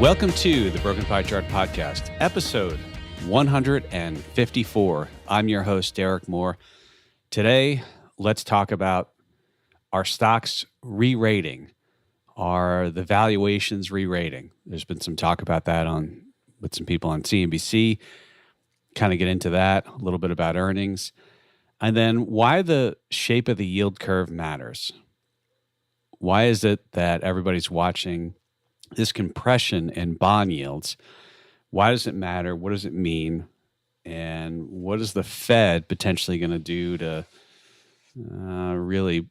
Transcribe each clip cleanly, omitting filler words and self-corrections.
Welcome to the Broken Pie Chart Podcast, episode 154. I'm your host, Derek Moore. Today, let's talk about our stocks re-rating. Are the valuations re-rating? There's been some talk about that with some people on CNBC. Kind of get into that, a little bit about earnings. And then why the shape of the yield curve matters. Why is it that everybody's watching this compression in bond yields? Why does it matter? What does it mean? And what is the Fed potentially going to do to really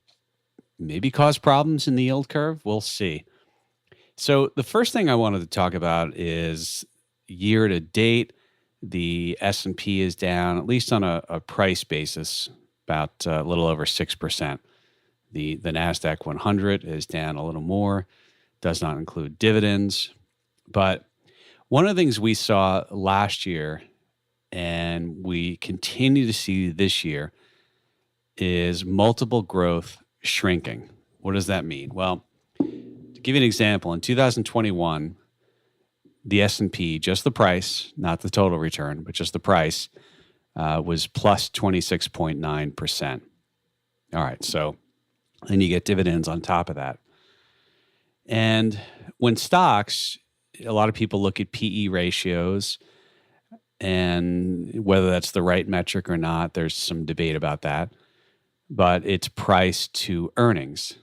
maybe cause problems in the yield curve? We'll see. So the first thing I wanted to talk about is year to date. The S&P is down, at least on a price basis, about a little over 6%. The NASDAQ 100 is down a little more. Does not include dividends. But one of the things we saw last year and we continue to see this year is multiple growth shrinking. What does that mean? Well, to give you an example, in 2021, the S&P, just the price, not the total return, but just the price, was plus 26.9%. All right, so then you get dividends on top of that. And when stocks, a lot of people look at PE ratios, and whether that's the right metric or not, there's some debate about that. But it's price to earnings.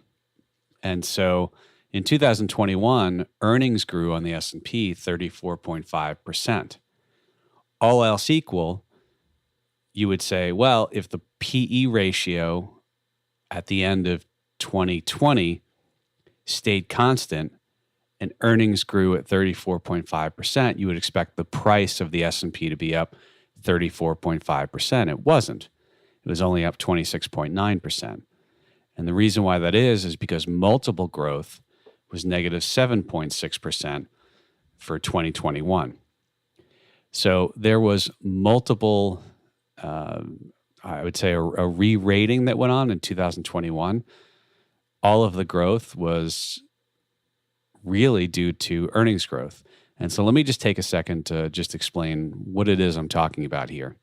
And so in 2021, earnings grew on the S&P 34.5%. All else equal, you would say, well, if the PE ratio at the end of 2020 stayed constant and earnings grew at 34.5%, you would expect the price of the S&P to be up 34.5%. It wasn't. It was only up 26.9%. And the reason why that is because multiple growth was negative 7.6% for 2021. So there was multiple, I would say, a re-rating that went on in 2021. All of the growth was really due to earnings growth. And so let me just take a second to just explain what it is I'm talking about here.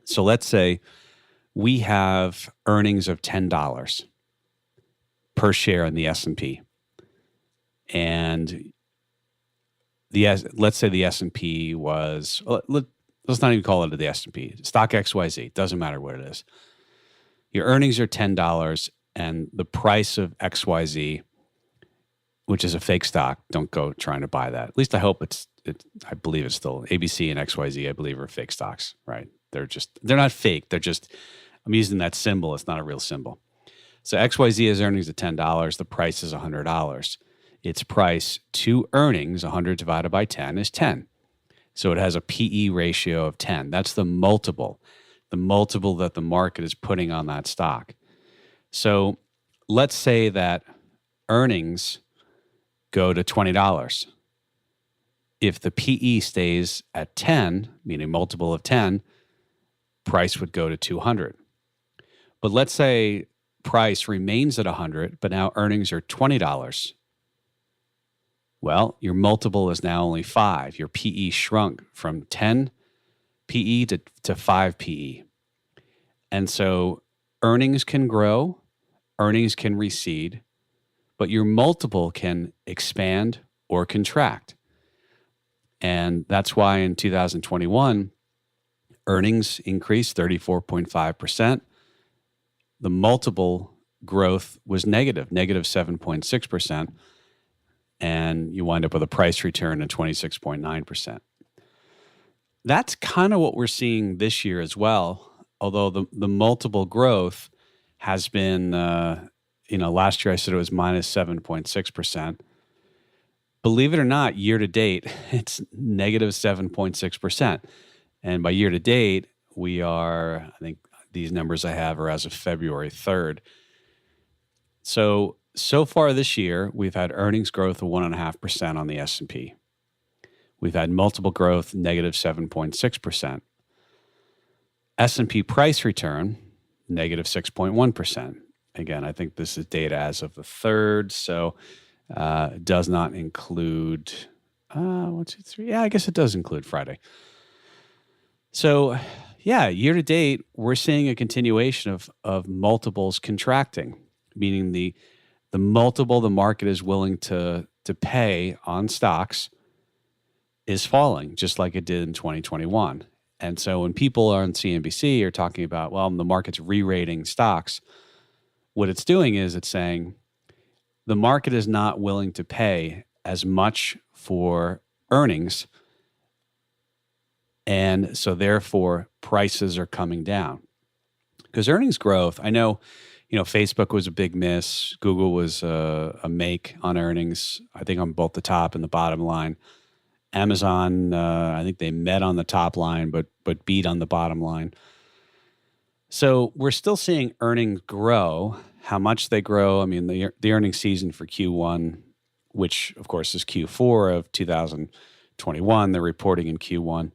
So let's say we have earnings of $10 per share in the S&P. And let's say the S&P was, let's not even call it the S&P, stock XYZ, doesn't matter what it is. Your earnings are $10 and the price of XYZ, which is a fake stock, don't go trying to buy that. At least I hope I believe it's still ABC and XYZ, I believe are fake stocks, right? They're not fake. I'm using that symbol. It's not a real symbol. So XYZ has earnings of $10. The price is $100. Its price to earnings, 100 divided by 10, is 10. So it has a PE ratio of 10. That's the multiple that the market is putting on that stock. So let's say that earnings go to $20. If the PE stays at 10, meaning multiple of 10, price would go to 200. But let's say price remains at 100, but now earnings are $20. Well, your multiple is now only 5. Your PE shrunk from 10 PE to 5 PE. And so earnings can grow, earnings can recede, but your multiple can expand or contract. And that's why in 2021, earnings increased 34.5%. The multiple growth was negative 7.6%. And you wind up with a price return of 26.9%. That's kind of what we're seeing this year as well, although the multiple growth has been, last year I said it was minus 7.6%. Believe it or not, year to date, it's negative 7.6%. And by year to date, we are, I think these numbers I have are as of February 3rd. So far this year, we've had earnings growth of 1.5% on the S&P. We've had multiple growth, negative 7.6%. S&P price return, negative 6.1%. Again, I think this is data as of the 3rd, so it does not include 1, 2, 3. Yeah, I guess it does include Friday. So, yeah, year to date, we're seeing a continuation of multiples contracting, meaning the multiple the market is willing to pay on stocks is falling, just like it did in 2021. And so when people on CNBC are talking about, well, the market's re-rating stocks, what it's doing is it's saying the market is not willing to pay as much for earnings. And so therefore prices are coming down. Because earnings growth, I know, Facebook was a big miss. Google was a make on earnings, I think on both the top and the bottom line. Amazon, I think they met on the top line, but beat on the bottom line. So we're still seeing earnings grow. How much they grow? I mean, the earnings season for Q1, which of course is Q4 of 2021, they're reporting in Q1.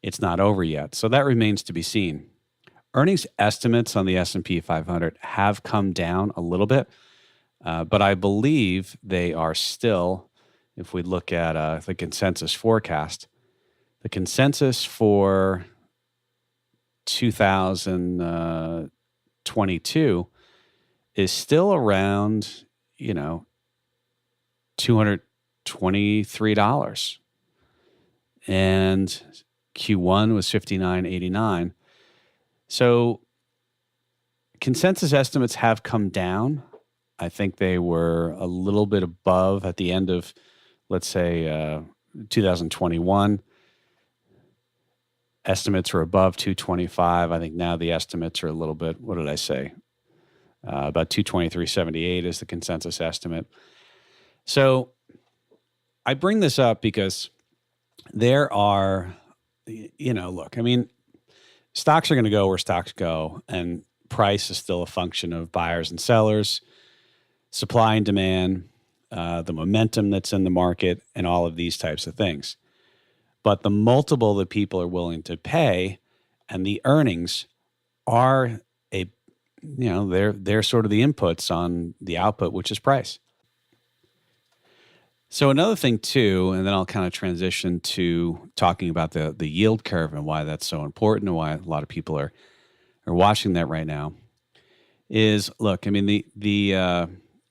It's not over yet, so that remains to be seen. Earnings estimates on the S&P 500 have come down a little bit, but I believe they are still, if we look at the consensus forecast, the consensus for 2022 is still around, $223. And Q1 was $59.89. So consensus estimates have come down. I think they were a little bit above at the end of, let's say, 2021. Estimates were above 225. I think now the estimates are a little bit, what did I say? About 223.78 is the consensus estimate. So I bring this up because there are, look, I mean, stocks are going to go where stocks go, and price is still a function of buyers and sellers, supply and demand, the momentum that's in the market, and all of these types of things. But the multiple that people are willing to pay and the earnings are they're sort of the inputs on the output, which is price. So another thing too, and then I'll kind of transition to talking about the yield curve and why that's so important and why a lot of people are watching that right now, is look, I mean the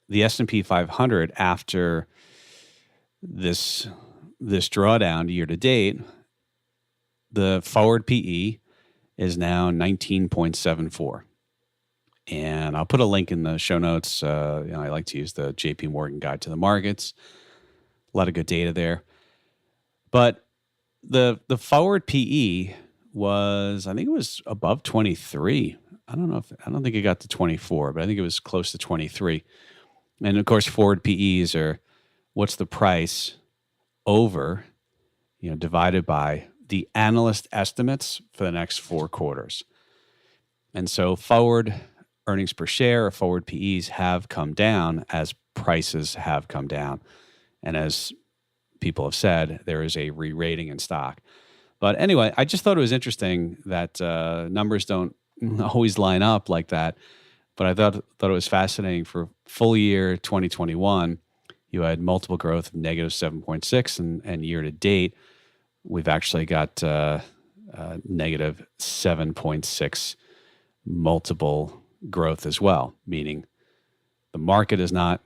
S&P 500 after this drawdown year to date, the forward PE is now 19.74. And I'll put a link in the show notes. I like to use the JP Morgan Guide to the Markets. A lot of good data there. But the forward PE was, I think it was above 23. I don't think it got to 24, but I think it was close to 23. And of course, forward PEs are what's the price over, divided by the analyst estimates for the next 4 quarters. And so forward earnings per share or forward PEs have come down as prices have come down. And as people have said, there is a re-rating in stock. But anyway, I just thought it was interesting that numbers don't always line up like that. But I thought it was fascinating for full year 2021, you had multiple growth of negative 7.6, and year to date, we've actually got negative 7.6 multiple growth as well, meaning the market is not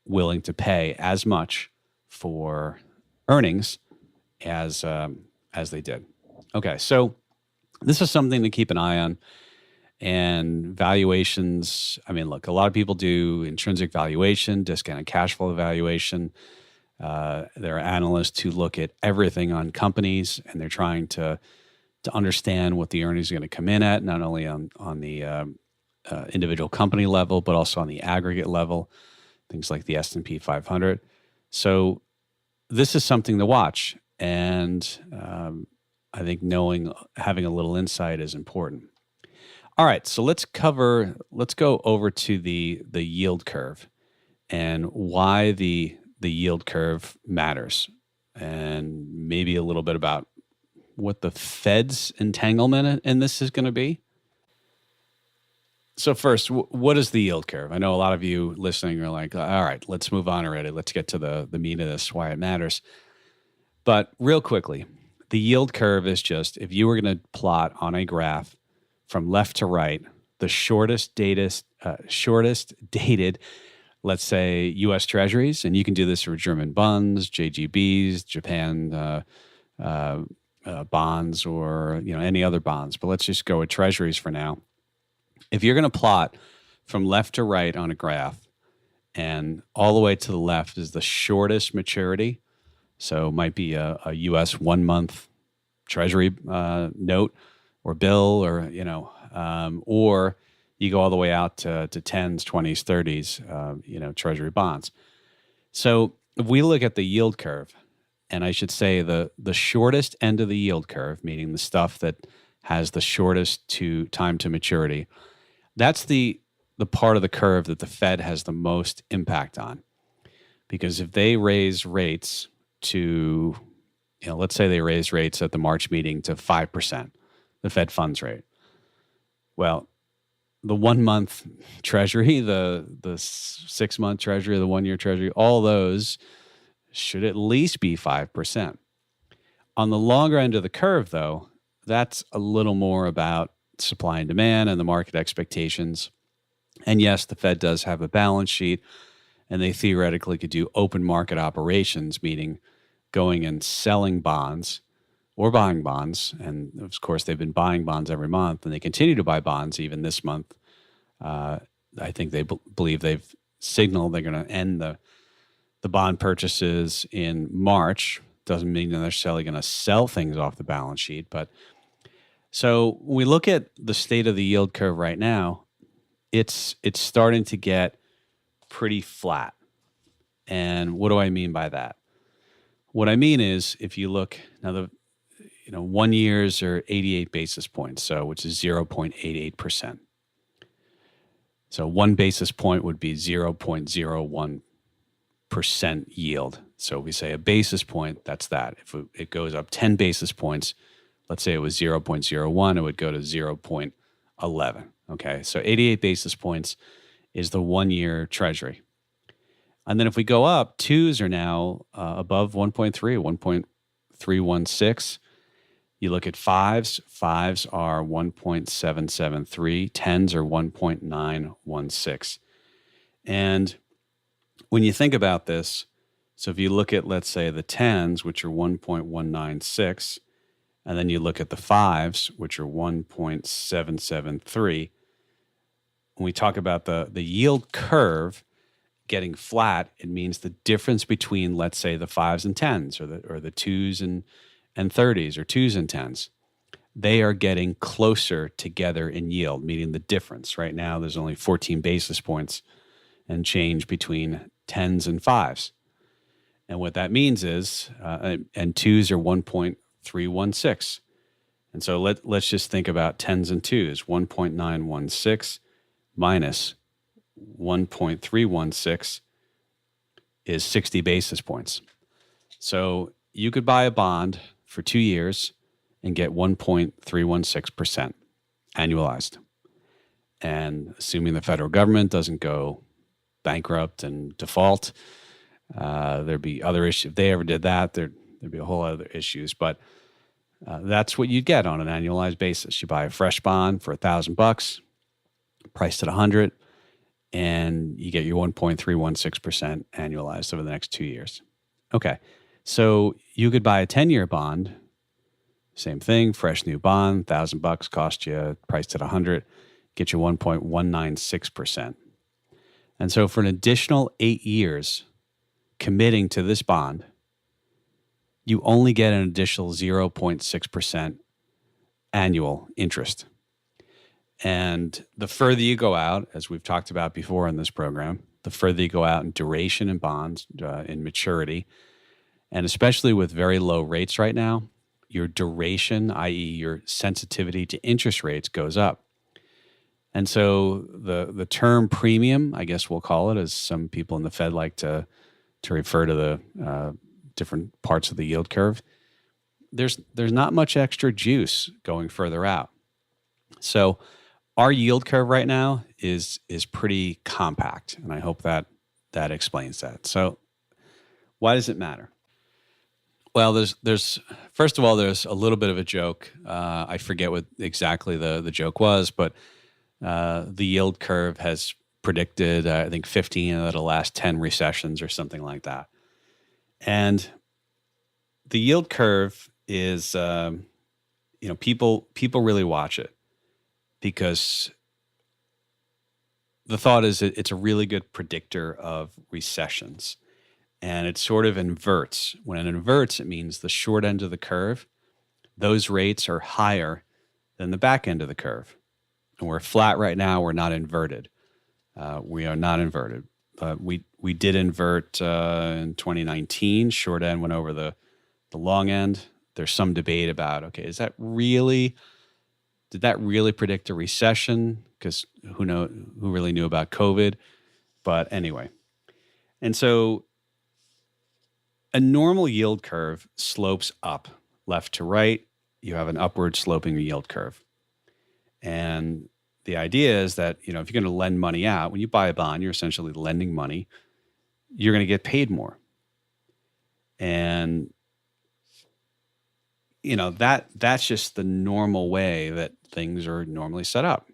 willing to pay as much for earnings as they did. Okay, so this is something to keep an eye on. And valuations, I mean, look, a lot of people do intrinsic valuation, discounted cash flow valuation. There are analysts who look at everything on companies, and they're trying to understand what the earnings are going to come in at, not only on the individual company level, but also on the aggregate level, things like the S&P 500. So this is something to watch, and I think having a little insight is important. All right, so let's go over to the yield curve and why the yield curve matters, and maybe a little bit about what the Fed's entanglement in this is going to be. So first, what is the yield curve? I know a lot of you listening are like, all right, let's move on already. Let's get to the meat of this, why it matters. But real quickly, the yield curve is just, if you were going to plot on a graph from left to right, the shortest dated, let's say, U.S. Treasuries, and you can do this for German bonds, JGBs, Japan bonds, or any other bonds. But let's just go with Treasuries for now. If you're going to plot from left to right on a graph, and all the way to the left is the shortest maturity, so it might be a U.S. 1 month Treasury note or bill, or or you go all the way out to 10s, 20s, 30s, Treasury bonds. So if we look at the yield curve, and I should say the shortest end of the yield curve, meaning the stuff that has the shortest time to maturity, that's the part of the curve that the Fed has the most impact on. Because if they raise rates to, let's say they raise rates at the March meeting to 5%, the Fed funds rate. Well, the 1 month Treasury, the 6 month Treasury, the 1 year Treasury, all those should at least be 5%. On the longer end of the curve, though, that's a little more about supply and demand and the market expectations. And yes, the Fed does have a balance sheet, and they theoretically could do open market operations, meaning going and selling bonds or buying bonds. And of course, they've been buying bonds every month, and they continue to buy bonds even this month. I think they believe they've signaled they're going to end the bond purchases in March. Doesn't mean they're necessarily going to sell things off the balance sheet. But so when we look at the state of the yield curve right now, it's starting to get pretty flat. And what do I mean by that? What I mean is, if you look now, the 1 years are 88 basis points, so which is 0.88%. So 1 basis point would be 0.01% yield. So we say a basis point, that's that. If it goes up 10 basis points, let's say it was 0.01, it would go to 0.11. Okay, so 88 basis points is the 1 year Treasury. And then if we go up, twos are now above 1.3, 1.316. You look at fives are 1.773, tens are 1.916. And when you think about this, so if you look at, let's say, the tens, which are 1.196, and then you look at the fives, which are 1.773, when we talk about the yield curve getting flat, it means the difference between, let's say, the fives and tens, or the twos and 30s, or twos and tens, they are getting closer together in yield, meaning the difference. Right now, there's only 14 basis points and change between tens and fives. And what that means is, and twos are 1.316. And so let's just think about tens and twos. 1.916 minus 1.316 is 60 basis points. So you could buy a bond for 2 years and get 1.316% annualized. And assuming the federal government doesn't go bankrupt and default, there'd be other issues. If they ever did that, there'd be a whole other issues. But that's what you'd get on an annualized basis. You buy a fresh bond for $1,000, priced at 100, and you get your 1.316% annualized over the next 2 years. Okay, so you could buy a 10-year bond, same thing, fresh new bond, $1,000 cost you, priced at 100, get you 1.196%. And so for an additional 8 years committing to this bond, you only get an additional 0.6% annual interest. And the further you go out, as we've talked about before in this program, the further you go out in duration in bonds, in maturity, and especially with very low rates right now, your duration, i.e. your sensitivity to interest rates, goes up. And so the term premium, I guess we'll call it, as some people in the Fed like to refer to the different parts of the yield curve, there's not much extra juice going further out. So our yield curve right now is pretty compact, and I hope that explains that. So why does it matter? Well, there's first of all, there's a little bit of a joke. I forget what exactly the joke was, but the yield curve has predicted, I think, 15 of the last 10 recessions or something like that. And the yield curve is, people really watch it because the thought is it's a really good predictor of recessions. And it sort of inverts. When it inverts, it means the short end of the curve, those rates are higher than the back end of the curve. And we're flat right now. We're not inverted. We are not inverted. We did invert in 2019. Short end went over the long end. There's some debate about, okay, did that really predict a recession? Because who really knew about COVID? But anyway, and so a normal yield curve slopes up left to right. You have an upward sloping yield curve. And the idea is that, if you're going to lend money out, when you buy a bond, you're essentially lending money, you're going to get paid more. And, that's just the normal way that things are normally set up.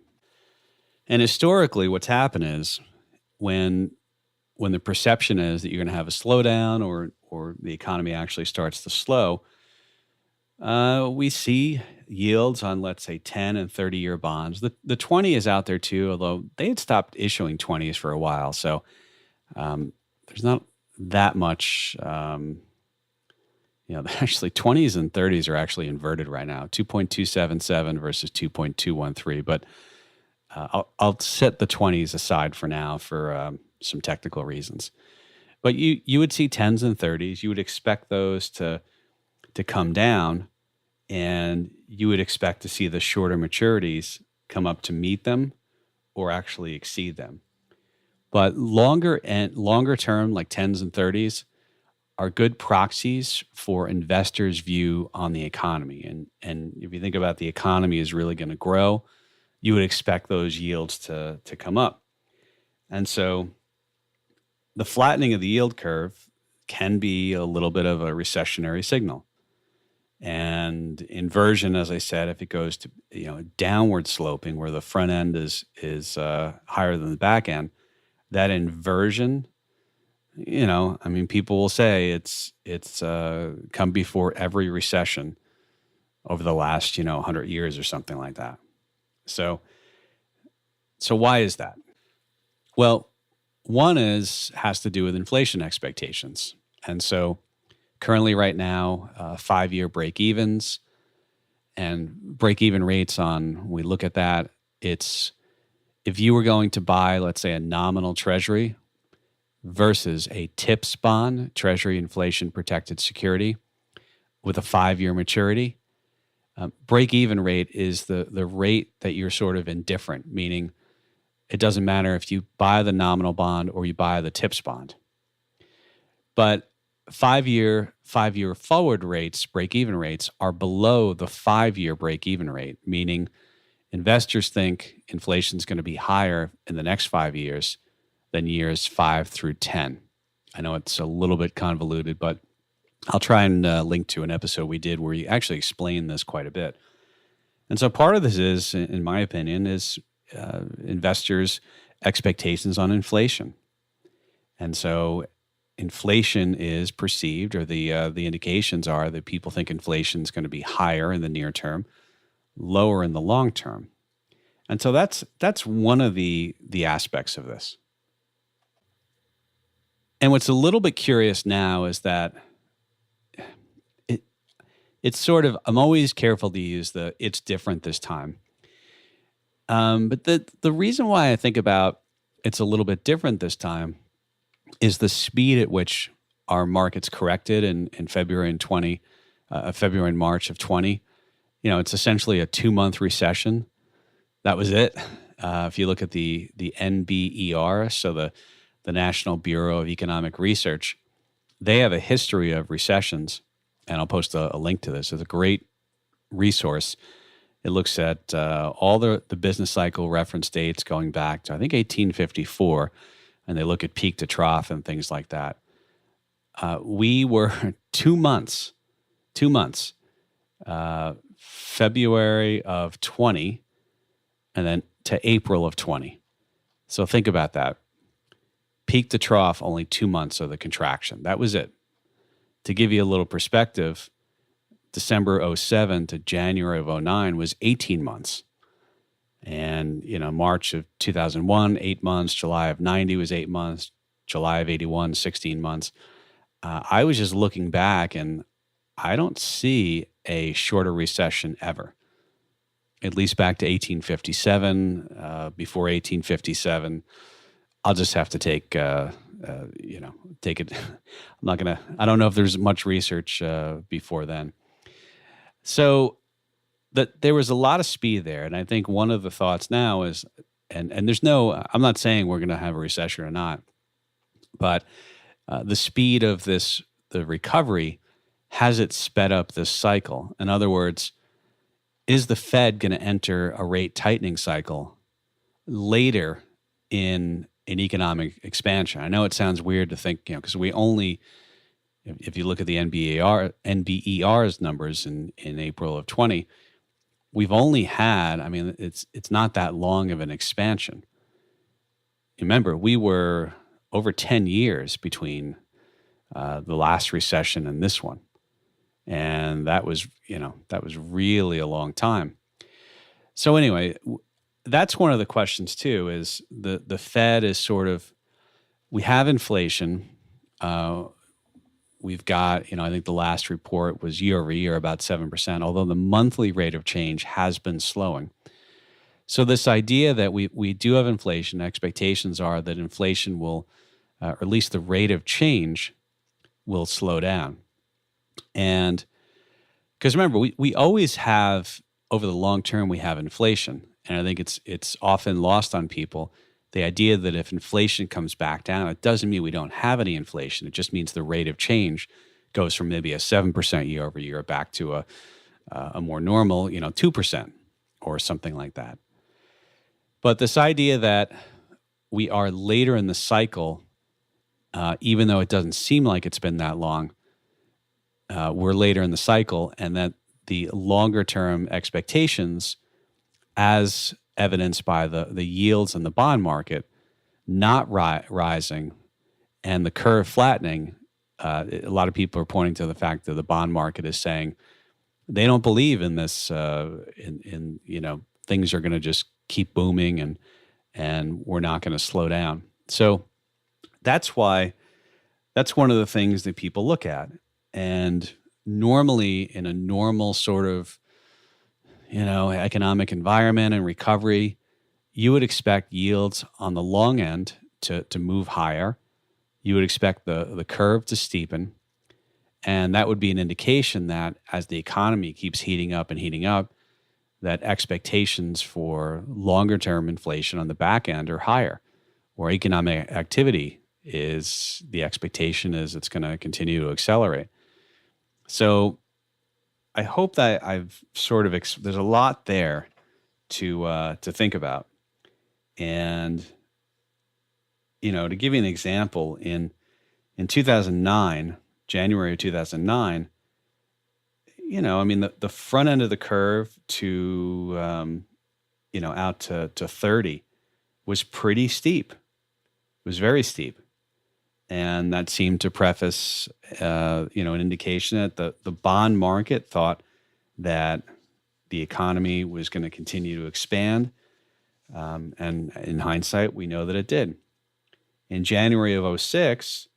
And historically, what's happened is when the perception is that you're going to have a slowdown or the economy actually starts to slow, we see yields on, let's say, 10 and 30-year bonds. The 20 is out there too, although they had stopped issuing 20s for a while. So there's not that much, actually 20s and 30s are actually inverted right now, 2.277 versus 2.213. But I'll set the 20s aside for now for some technical reasons. But you would see 10s and 30s. You would expect those to come down, and you would expect to see the shorter maturities come up to meet them or actually exceed them. But longer term, like 10s and 30s, are good proxies for investors' view on the economy. And if you think about the economy is really going to grow, you would expect those yields to come up. And so the flattening of the yield curve can be a little bit of a recessionary signal. And inversion, as I said, if it goes to downward sloping where the front end is higher than the back end, that inversion, people will say it's come before every recession over the last 100 years or something like that. So why is that? Well, one has to do with inflation expectations. And so currently right now, 5-year breakevens and break-even rates we look at that, it's if you were going to buy, let's say, a nominal treasury versus a TIPS bond, Treasury Inflation Protected Security, with a 5-year maturity, break-even rate is the rate that you're sort of indifferent, meaning it doesn't matter if you buy the nominal bond or you buy the TIPS bond. But 5-year forward rates, break-even rates, are below the 5-year break-even rate, meaning investors think inflation is going to be higher in the next 5 years than years 5 through 10. I know it's a little bit convoluted, but I'll try and link to an episode we did where we actually explain this quite a bit. And so part of this is, in my opinion, is investors' expectations on inflation. And so inflation is perceived, or the indications are that people think inflation is going to be higher in the near term, lower in the long term. And so that's one of the aspects of this. And what's a little bit curious now is that it's sort of, I'm always careful to use it's different this time. But the reason why I think about it's a little bit different this time is the speed at which our markets corrected in February and March of 20. It's essentially a 2-month recession. That was it. If you look at the NBER, so the National Bureau of Economic Research, they have a history of recessions, and I'll post a link to this. It's a great resource. It looks at all the business cycle reference dates going back to, I think, 1854, and they look at peak to trough and things like that. We were 2 months 2 months, February of 20, and then to April of 20. So think about that. Peak to trough, only 2 months of the contraction. That was it. To give you a little perspective, December 07 to January of 09 was 18 months. And, March of 2001, 8 months. July of 90 was 8 months. July of 81, 16 months. I was just looking back, and I don't see a shorter recession ever, at least back to 1857. Before 1857, I'll just have to take it. I don't know if there's much research before then. So there was a lot of speed there. And I think one of the thoughts now is, and I'm not saying we're going to have a recession or not, but the speed of the recovery, has it sped up this cycle? In other words, is the Fed going to enter a rate tightening cycle later in an economic expansion? I know it sounds weird to think, because we only, if you look at the NBER's numbers in April of 20, we've only had, it's not that long of an expansion. Remember, we were over 10 years between the last recession and this one. And that was really a long time. So anyway, that's one of the questions too, is the Fed is we have inflation. We've got, I think the last report was year over year about 7%, although the monthly rate of change has been slowing. So this idea that we do have inflation, expectations are that inflation will, or at least the rate of change will slow down. And because remember, we always have, over the long term, we have inflation. And I think it's often lost on people, the idea that if inflation comes back down, it doesn't mean we don't have any inflation. It just means the rate of change goes from maybe a 7% year over year back to a more normal, 2% or something like that. But this idea that we are later in the cycle, even though it doesn't seem like it's been that long, we're later in the cycle, and that the longer term expectations, as evidenced by the yields in the bond market not rising and the curve flattening, a lot of people are pointing to the fact that the bond market is saying they don't believe in this, things are going to just keep booming and we're not going to slow down. So that's one of the things that people look at. And normally in a normal sort of, economic environment and recovery, you would expect yields on the long end to move higher. You would expect the curve to steepen. And that would be an indication that as the economy keeps heating up, that expectations for longer term inflation on the back end are higher, or economic activity the expectation is it's going to continue to accelerate. So I hope that I've there's a lot there to think about. And, to give you an example, in 2009, January of 2009, the front end of the curve to, out to 30 was pretty steep. It was very steep. And that seemed to preface, an indication that the bond market thought that the economy was going to continue to expand. And in hindsight, we know that it did. In January of 06,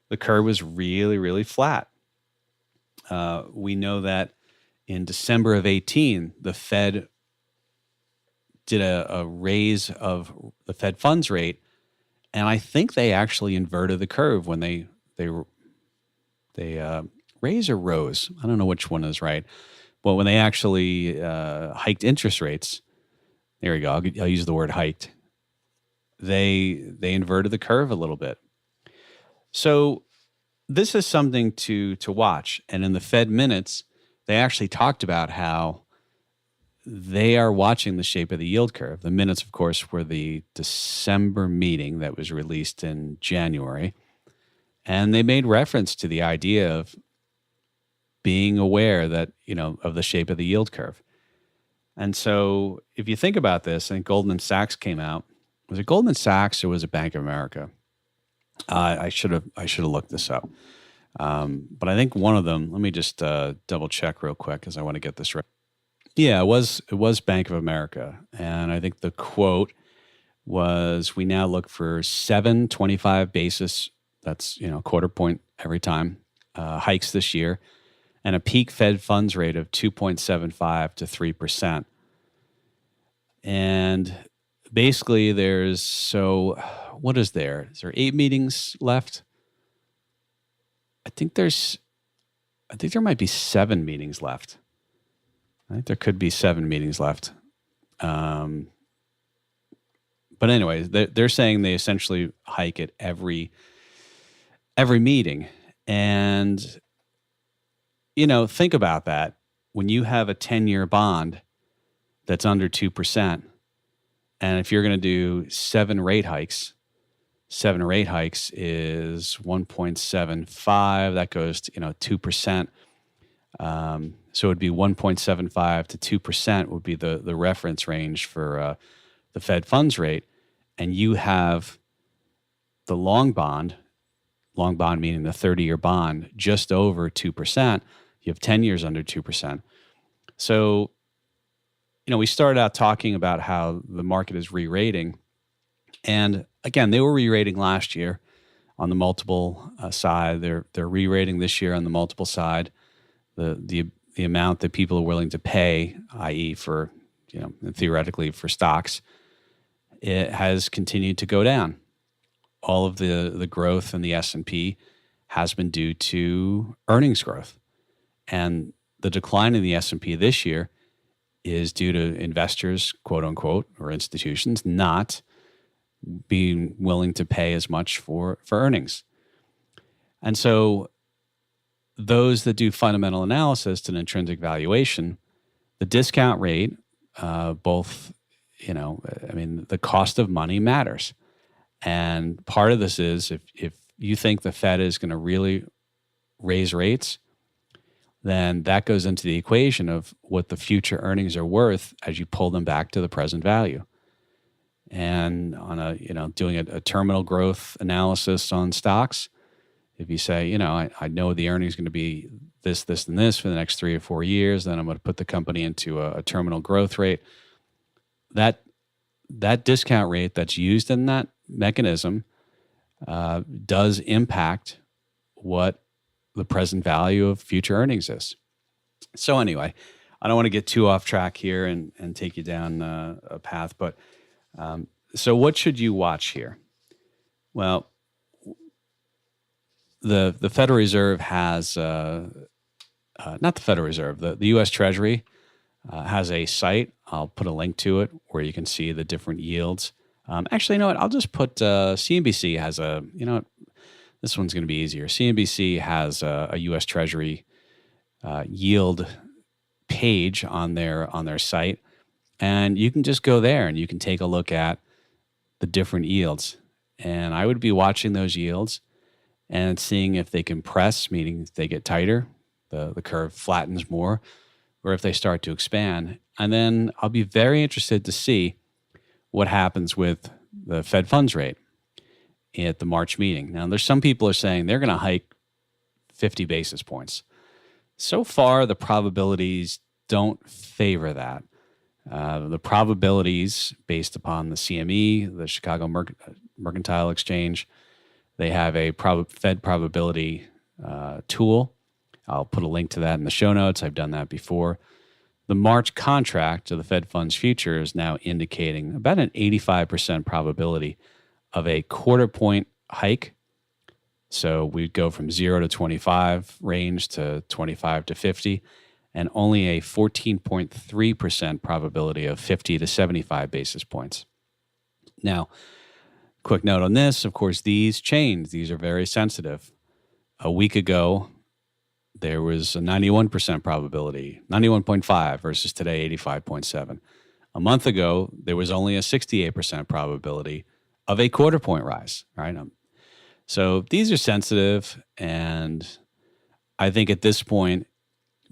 the curve was really, really flat. We know that in December of 18, the Fed did a raise of the Fed funds rate. And I think they actually inverted the curve when they raise or rose. I don't know which one is right. But when they actually hiked interest rates, there we go. I'll use the word hiked. They inverted the curve a little bit. So this is something to watch. And in the Fed minutes, they actually talked about how they are watching the shape of the yield curve. The minutes, of course, were the December meeting that was released in January. And they made reference to the idea of being aware that, of the shape of the yield curve. And so if you think about this, I think Goldman Sachs came out. Was it Goldman Sachs or was it Bank of America? I should have looked this up. But I think one of them, let me just double check real quick because I want to get this right. Yeah, it was Bank of America. And I think the quote was, we now look for 725 basis, that's, quarter point every time, hikes this year, and a peak Fed funds rate of 2.75 to 3%. And basically what is there? Is there 8 meetings left? I think there might be 7 meetings left. I think there could be 7 meetings left. But anyway, they're saying they essentially hike at every meeting. And, think about that. When you have a 10-year bond that's under 2%, and if you're going to do 7 rate hikes is 1.75. That goes to, 2%. So it would be 1.75 to 2% would be the reference range for the Fed funds rate. And you have the long bond meaning the 30-year bond, just over 2%. You have 10 years under 2%. So, we started out talking about how the market is re-rating. And again, they were re-rating last year on the multiple side. They're re-rating this year on the multiple side. The amount that people are willing to pay, i.e. for, theoretically for stocks, it has continued to go down. All of the growth in the S&P has been due to earnings growth. And the decline in the S&P this year is due to investors, quote unquote, or institutions not being willing to pay as much for earnings. And so those that do fundamental analysis to an intrinsic valuation, the discount rate, the cost of money matters. And part of this is if you think the Fed is going to really raise rates, then that goes into the equation of what the future earnings are worth as you pull them back to the present value. And on doing a terminal growth analysis on stocks, if you say, I know the earnings going to be this, and this for the next 3 or 4 years, then I'm going to put the company into a terminal growth rate. That discount rate that's used in that mechanism does impact what the present value of future earnings is. So anyway, I don't want to get too off track here and take you down a path, but so what should you watch here? Well, the Federal Reserve has, not the Federal Reserve, the U.S. Treasury has a site. I'll put a link to it where you can see the different yields. Actually, you know what? I'll just put CNBC has this one's going to be easier. CNBC has a U.S. Treasury yield page on their site, and you can just go there and you can take a look at the different yields. And I would be watching those yields and seeing if they compress, meaning if they get tighter, the curve flattens more, or if they start to expand. And then I'll be very interested to see what happens with the Fed funds rate at the March meeting. Now, there's some people are saying they're going to hike 50 basis points. So far, the probabilities don't favor that. The probabilities based upon the CME, the Chicago Mercantile Exchange, they have a Fed probability tool. I'll put a link to that in the show notes. I've done that before. The March contract of the Fed funds future is now indicating about an 85% probability of a quarter point hike. So we'd go from 0 to 25 range to 25 to 50, and only a 14.3% probability of 50 to 75 basis points. Now, quick note on this, of course, these change. These are very sensitive. A week ago, there was a 91% probability, 91.5 versus today 85.7. A month ago, there was only a 68% probability of a quarter point rise, right? So these are sensitive, and I think at this point,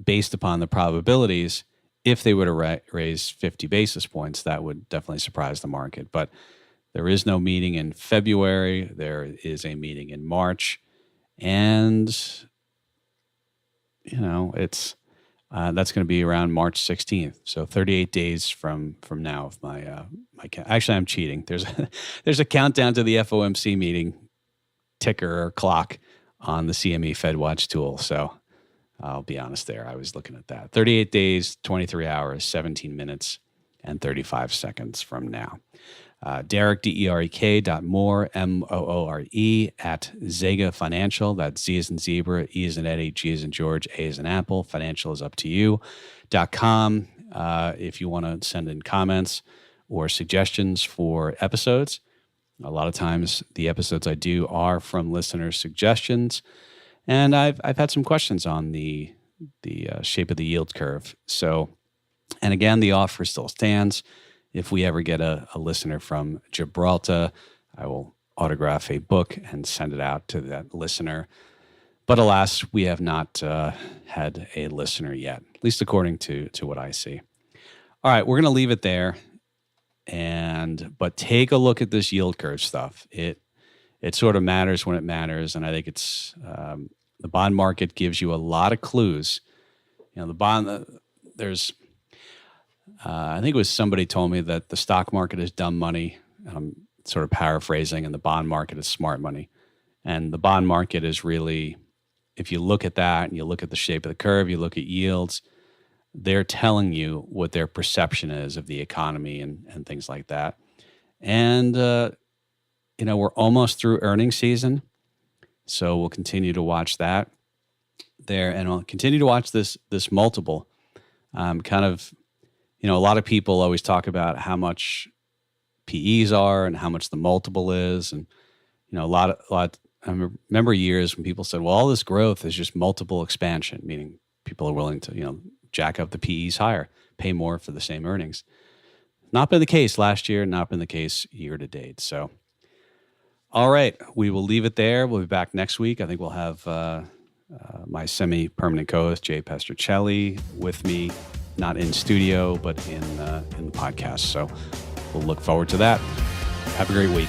based upon the probabilities, if they were to raise 50 basis points, that would definitely surprise the market. But there is no meeting in February. There is a meeting in March. And, it's that's going to be around March 16th. So 38 days from now. If actually, I'm cheating. There's a countdown to the FOMC meeting ticker or clock on the CME FedWatch tool. So I'll be honest there. I was looking at that. 38 days, 23 hours, 17 minutes, and 35 seconds from now. Derek, derek.moore, MOORE, at Zega Financial. That's Z as in zebra, E as in Eddie, G as in George, A as in Apple. Financial is up to you.com. If you want to send in comments or suggestions for episodes. A lot of times the episodes I do are from listener suggestions. And I've had some questions on the shape of the yield curve. So, and again, the offer still stands. If we ever get a listener from Gibraltar, I will autograph a book and send it out to that listener. But alas, we have not had a listener yet, at least according to what I see. All right, we're going to leave it there. But take a look at this yield curve stuff. It sort of matters when it matters, and I think it's the bond market gives you a lot of clues. There's. I think it was somebody told me that the stock market is dumb money. I'm sort of paraphrasing, and the bond market is smart money. And the bond market is really, if you look at that and you look at the shape of the curve, you look at yields, they're telling you what their perception is of the economy and things like that. And, we're almost through earnings season. So we'll continue to watch that there, and I'll continue to watch this multiple. A lot of people always talk about how much PEs are and how much the multiple is. And, a lot. I remember years when people said, well, all this growth is just multiple expansion, meaning people are willing to, jack up the PEs higher, pay more for the same earnings. Not been the case last year, not been the case year to date. So, all right, we will leave it there. We'll be back next week. I think we'll have my semi-permanent co-host, Jay Pestricelli, with me. Not in studio, but in the podcast. So we'll look forward to that. Have a great week.